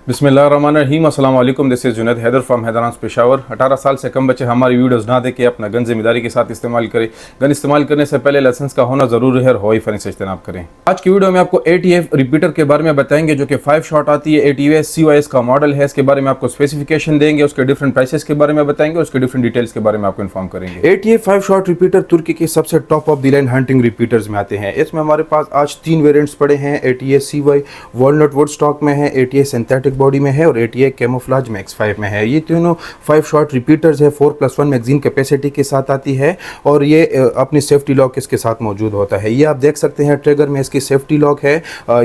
बिस्मिल्लाहिर्रहमानिर्रहीम। अस्सलाम वालेकुम। This is Junaid Haider from Hyderabad Peshawar. 18 साल से कम बच्चे हमारी वीडियोस ना देखें, अपना गन जिम्मेदारी के साथ इस्तेमाल करें। गन इस्तेमाल करने से पहले लाइसेंस का होना ज़रूरी है और हवाई फन से इज्तनाब करें। आज की वीडियो में आपको ATF रिपीटर के बारे में बताएंगे जो कि 5 शॉट आती है। ATF CYS का मॉडल है। इसके बारे में आपको स्पेसिफिकेशन देंगे, उसके डिफरेंट प्राइसेस के बारे में बताएंगे, उसके डिफरेंट डिटेल्स के बारे में आपको इन्फॉर्म करेंगे। ATF 5 शॉट रिपीटर तुर्की के सबसे top of the line hunting repeaters में आते हैं। इसमें हमारे पास आज 3 वेरिएंट्स पड़े हैं। ATF CY walnut would stock में है, ATF सिंथेटिक बॉडी में है और ATF कैमोफ्लेज मैक्स 5 में है। ये तीनों 5 शॉट रिपीटर्स है। 4+1 मैगजीन कैपेसिटी के साथ आती है और ये अपनी सेफ्टी लॉक इसके साथ मौजूद होता है। ये आप देख सकते हैं ट्रिगर में इसकी सेफ्टी लॉक है।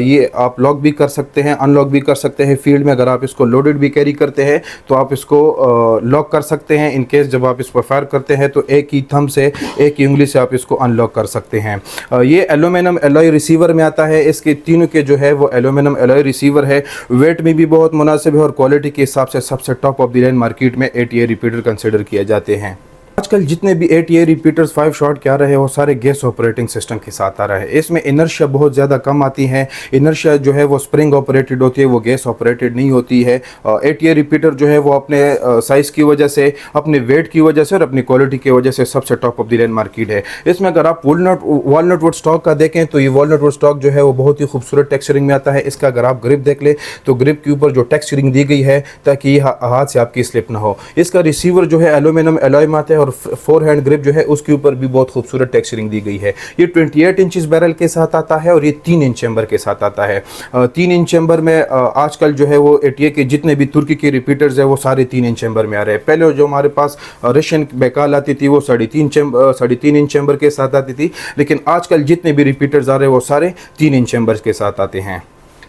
ये आप लॉक भी कर सकते हैं, अनलॉक भी कर सकते हैं। फील्ड में अगर आप इसको लोडेड भी कैरी करते हैं तो आप इसको लॉक कर सकते हैं। इन केस जब आप इस पर फायर करते हैं तो एक ही थंब से, एक ही उंगली से आप इसको अनलॉक कर सकते हैं। ये एल्यूमिनियम एलॉय रिसीवर में आता है। इसके तीनों के जो है वो एल्यूमिनियम एलॉय रिसीवर है। वेट में भी बहुत मुनासिब है और क्वालिटी के हिसाब से सबसे top of the line market में ATA रिपीटर कंसिडर किए जाते हैं। आजकल जितने भी ATA रिपीटर्स 5 शॉट के आ रहे हैं वो सारे गैस ऑपरेटिंग सिस्टम के साथ आ रहा है। इसमें इनर्शिया बहुत ज़्यादा कम आती है। इनर्शिया जो है वो स्प्रिंग ऑपरेटेड होती है, वो गैस ऑपरेटेड नहीं होती है। ATA रिपीटर जो है वो अपने साइज़ की वजह से, अपने वेट की वजह से और अपनी क्वालिटी की वजह से सबसे top of the line market है। इसमें अगर आप वॉलनट वुड स्टॉक का देखें तो ये वॉलनट वुड स्टॉक जो है वो बहुत ही खूबसूरत टेक्सचरिंग में आता है। इसका अगर आप ग्रिप देख लें तो ग्रिप के ऊपर जो टेक्सचरिंग दी गई है ताकि हाथ से आपकी स्लिप ना हो। इसका रिसीवर जो है एल्यूमिनियम एलॉय में आता है और 4 हैंड ग्रिप जो है उसके ऊपर भी बहुत खूबसूरत टेक्सचरिंग दी गई है। ये 28 इंचेस बैरल के साथ आता है और ये 3 इंच चैम्बर के साथ आता है। 3 इंच चैम्बर में आजकल जो है वो ATA के जितने भी तुर्की के रिपीटर्स है वो सारे 3 इंच चैम्बर में आ रहे हैं। पहले जो हमारे पास रशियन बेकाल आती थी वो 3.5 इंच चैम्बर के साथ आती थी, लेकिन आजकल जितने भी रिपीटर्स आ रहे हैं वो सारे 3 इंच चैम्बर के साथ आते हैं।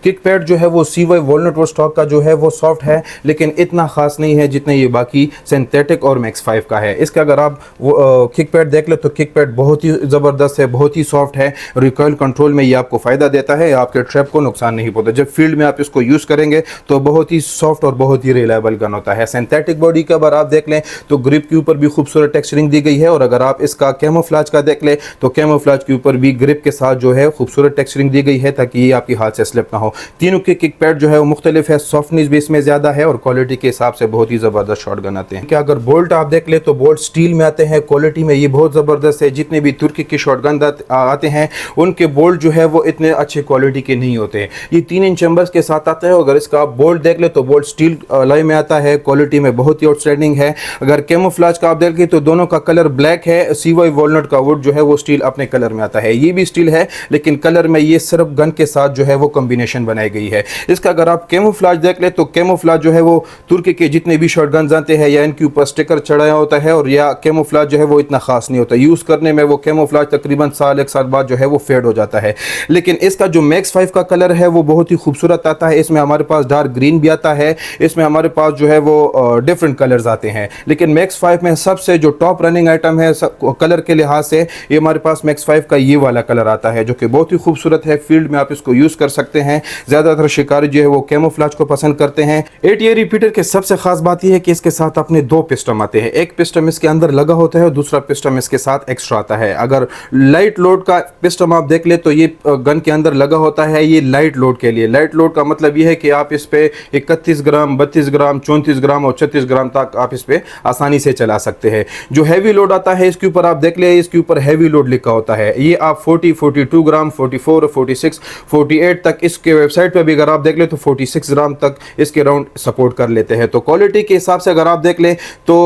किक पैड जो है वो CY वॉलनट वुड स्टॉक का जो है वो सॉफ्ट है, लेकिन इतना खास नहीं है जितने ये बाकी सिंथेटिक और मैक्स 5 का है। इसका अगर आप किक पैड देख ले तो किक पैड बहुत ही ज़बरदस्त है, बहुत ही सॉफ्ट है। रिकॉइल कंट्रोल में ये आपको फ़ायदा देता है, आपके ट्रैप को नुकसान नहीं पहुंचता। जब फील्ड में आप इसको यूज़ करेंगे तो बहुत ही सॉफ्ट और बहुत ही रिलायबल गन होता है। सिंथेटिक बॉडी का अगर आप देख लें तो ग्रिप के ऊपर भी खूबसूरत टेक्सचरिंग दी गई है और अगर आप इसका कैमोफ्लेज का देख लें तो कैमोफ्लेज के ऊपर भी ग्रिप के साथ जो है खूबसूरत टेक्सचरिंग दी गई है ताकि ये आपकी हाथ से स्लिप ना हो। तीनों के किक पैड जो है वो मुख्तलिफ है, सॉफ्टनेस भी इसमें ज़्यादा है और क्वालिटी के हिसाब से बहुत ही ज़बरदस्त शॉट गन आते हैं। क्या अगर बोल्ट आप देख ले तो बोल्ट स्टील में आते हैं। क्वालिटी में ये बहुत ज़बरदस्त है। जितने भी तुर्की के शॉट गन आते हैं उनके बोल्ट जो है वो इतने अच्छे क्वालिटी के नहीं होते हैं। ये 3 इंच चैम्बर्स के साथ आता है। अगर इसका आप बोल्ट देख ले तो बोल्ट स्टील अलॉय में आता है, क्वालिटी में बहुत ही आउटस्टैंडिंग है। अगर कैमोफ्लेज का आप देख ले तो दोनों का कलर ब्लैक है। CY वॉलनट का वुड जो है वो स्टील अपने कलर में आता है। ये भी स्टील है लेकिन कलर में ये सिर्फ गन के साथ जो है वो कॉम्बिनेशन बनाई गई है। इसका अगर आप कैमोफ्लेज देख ले तो कैमोफ्लेज जो है वो तुर्की के जितने भी शॉटगन्स आते हैं या इनके ऊपर स्टिकर चढ़ाया होता है और या कैमोफ्लेज जो है वो इतना खास नहीं होता। यूज़ करने में वो कैमोफ्लेज तकरीबन एक साल बाद जो है वो फेड हो जाता है। लेकिन इसका जो मैक्स 5 का कलर है वो बहुत ही खूबसूरत आता है। इसमें हमारे पास डार्क ग्रीन भी आता है, इसमें हमारे पास जो है वो डिफरेंट कलर्स आते हैं। लेकिन मैक्स 5 में सबसे जो टॉप रनिंग आइटम है कलर के लिहाज से ये हमारे पास मैक्स 5 का ये वाला कलर आता है जो कि बहुत ही खूबसूरत है। फील्ड में आप इसको यूज़ कर सकते हैं। ज़्यादातर शिकारी जो है वो कैमोफ्लेज को पसंद करते हैं। ATA रिपीटर के सबसे खास बात यह है कि इसके साथ अपने 2 पिस्टन आते हैं। एक पिस्टन इसके अंदर लगा होता है और दूसरा पिस्टन इसके साथ एक्स्ट्रा आता है। अगर लाइट लोड का पिस्टन आप देख ले तो ये गन के अंदर लगा होता है, ये लाइट लोड के लिए। लाइट लोड का मतलब ये है कि आप इस पे 31 ग्राम, 32 ग्राम, 34 ग्राम और 36 ग्राम तक आप इस पे आसानी से चला सकते हैं। जो हैवी लोड आता है इसके ऊपर आप देख ले, इसके ऊपर हैवी लोड लिखा होता है। ये आप 40, 42 ग्राम, 44, 46, 48 तक इसके वेबसाइट पर भी अगर आप देख ले तो 46 ग्राम तक इसके राउंड सपोर्ट कर लेते हैं। तो क्वालिटी के हिसाब से अगर आप देख लें तो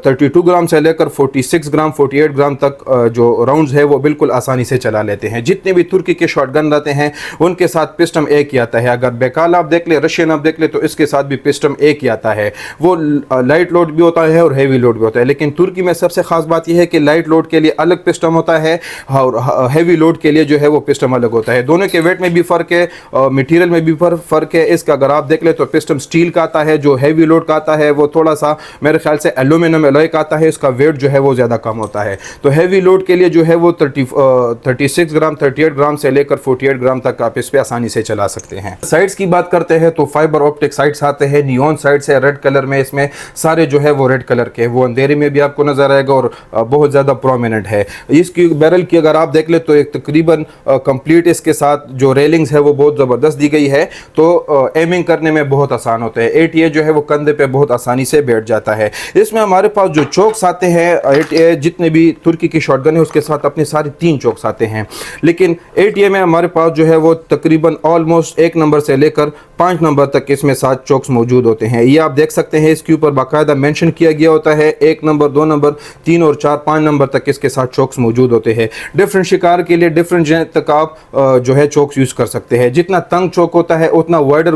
32 ग्राम से लेकर 46 ग्राम, 48 ग्राम तक जो राउंड्स है वो बिल्कुल आसानी से चला लेते हैं। जितने भी तुर्की के शॉटगन आते हैं उनके साथ पिस्टन एक ही आता है। अगर बेकाल आप देख ले, रशियन आप देख ले तो इसके साथ भी पिस्टन एक ही आता है। वो लाइट लोड भी होता है और हैवी लोड भी होता है। लेकिन तुर्की में सबसे खास बात यह है कि लाइट लोड के लिए अलग पिस्टन होता है और हैवी लोड के लिए जो है वो पिस्टन अलग होता है। दोनों के वेट में भी फर्क है, मटेरियल में भी फर्क है। इसका अगर आप देख ले तो पिस्टन स्टील का आता है। जो हैवी लोड का आता है वो थोड़ा सा मेरे ख्याल से एल्यूमिनियम एलॉय का आता है। इसका वेट जो है वो ज़्यादा कम होता है। तो हैवी लोड के लिए जो है वो 36 ग्राम, 38 ग्राम से लेकर 48 ग्राम तक आप इस पे आसानी से चला सकते हैं। साइड्स की बात करते हैं तो फाइबर ऑप्टिक साइड्स आते हैं। नियॉन साइड्स है रेड कलर में, इसमें सारे जो है वो रेड कलर के, वो अंधेरे में भी आपको नजर आएगा और बहुत ज़्यादा प्रोमिनेंट है। इसकी बैरल की अगर आप देख ले तो एक तकरीबन कंप्लीट इसके साथ जो रेलिंग्स है वो बहुत ज़बरदस्त प्लस दी गई है तो एमिंग करने में बहुत आसान होता है। 8A जो है वो कंधे पे बहुत आसानी से बैठ जाता है। इसमें हमारे पास जो चोक्स आते हैं 8A जितने भी तुर्की की शॉटगन है उसके साथ अपने सारे 3 चोक्स आते हैं, लेकिन 8A में हमारे पास जो है वो तकरीबन ऑलमोस्ट 1 नंबर से लेकर 5 नंबर तक इसमें 7 चोक्स मौजूद होते हैं। ये आप देख सकते हैं, इसके ऊपर बाकायदा मेंशन किया गया होता है 1 नंबर, 2 नंबर, 3 और 4, 5 नंबर तक इसके साथ चोक्स मौजूद होते हैं। डिफरेंट शिकार के लिए डिफरेंट जगह तक आप जो है चोक्स यूज कर सकते हैं। जितना तंग चोक होता है उतना वाइडर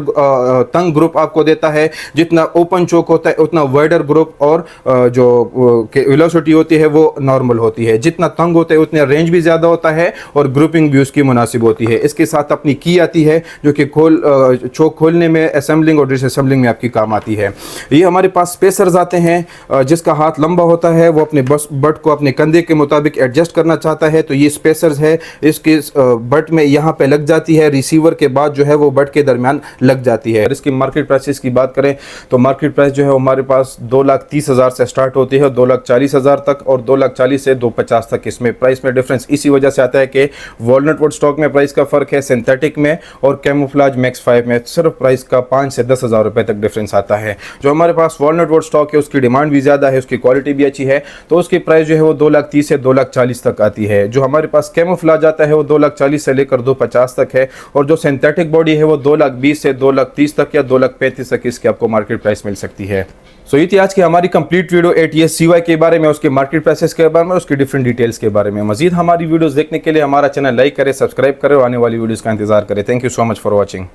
तंग ग्रुप आपको देता है, जितना ओपन चोक होता है उतना वाइडर ग्रुप और जो वेलोसिटी होती है वो नॉर्मल होती है। जितना तंग होता है उतने रेंज भी ज़्यादा होता है और ग्रुपिंग भी उसकी मुनासिब होती है। इसके साथ अपनी की आती है जो कि चोक खोलने में, असेंबलिंग और डिसअसेंबलिंग में आपकी काम आती है। ये हमारे पास स्पेसर्स आते हैं, जिसका हाथ लंबा होता है वो अपने बट को अपने कंधे के मुताबिक एडजस्ट करना चाहता है तो ये स्पेसर्स है, इसके बट में यहाँ पे लग जाती है, रिसीवर के बाद जो है वो बट के दरमियान लग जाती है। इसकी मार्केट प्राइसेस की बात करें तो मार्केट प्राइस जो है हमारे पास 2,30,000 से स्टार्ट होती है, 2,40,000 तक और 2,40,000 से 2,50,000 तक। इसमें प्राइस में डिफरेंस इसी वजह से आता है कि वॉलनट वुड स्टॉक में प्राइस का फर्क है, सिंथेटिक में और कैमोफ्लेज मैक्स 5 में सिर्फ प्राइस का 5 से 10,000 रुपए तक डिफरेंस आता है। जो हमारे पास वॉलनट वुड स्टॉक है उसकी डिमांड भी ज़्यादा है, उसकी क्वालिटी भी अच्छी है तो उसकी प्राइस जो है वो 2,30,000 से 2,40,000 तक आती है। जो हमारे पास कैमोफ्लेज आता है वो 2,40,000 से लेकर 2,50,000 तक है और जो सिंथेटिक बॉडी है वो 2,20,000 से 2,30,000 तक या 2,35,000 तक इसकी आपको मार्केट प्राइस मिल सकती है। सो ये थी आज की हमारी कंप्लीट वीडियो 8A CY के बारे में, उसके मार्केट प्राइसेस के बारे में, उसकी डिफरेंट डिटेल्स के बारे में। मजीद हमारी वीडियोस देखने के लिए हमारा चैनल लाइक करें, सब्सक्राइब करें और आने वाली वीडियोस का इंतजार करें। Thank you so much for watching.